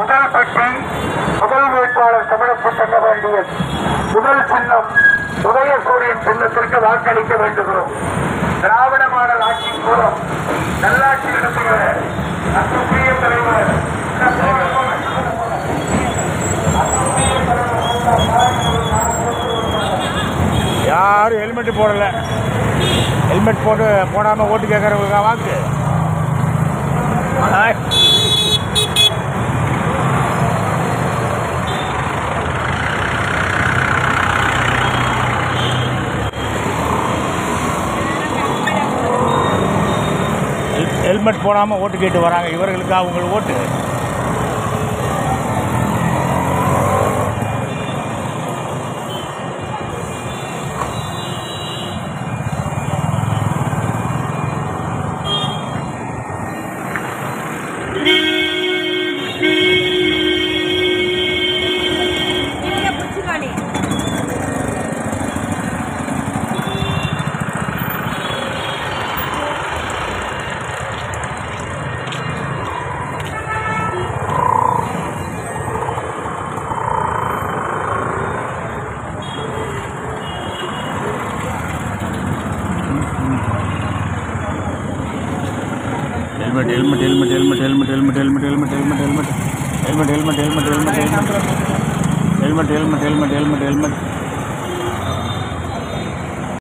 முதல் பெட்டி முதல் வேட்பாளர் தமிழப்பு செல்ல வேண்டிய முதல் சின்னம் உதயசூரியன் சின்னத்திற்கு வாக்களிக்க வேண்டுகிறோம். திராவிட மாடல் ஆட்சி மூலம் நல்லாட்சி நடத்துகிற அன்புக்குரிய தலைவர் யாரும் ஹெல்மெட் போடல. ஹெல்மெட் போடாம ஓட்டு கேட்கறவங்க வாக்கு. ஹெல்மெட் போடாமல் ஓட்டு கேட்டு வராங்க. இவர்களுக்கு அவங்களுக்கு ஓட்டு. हेलमेट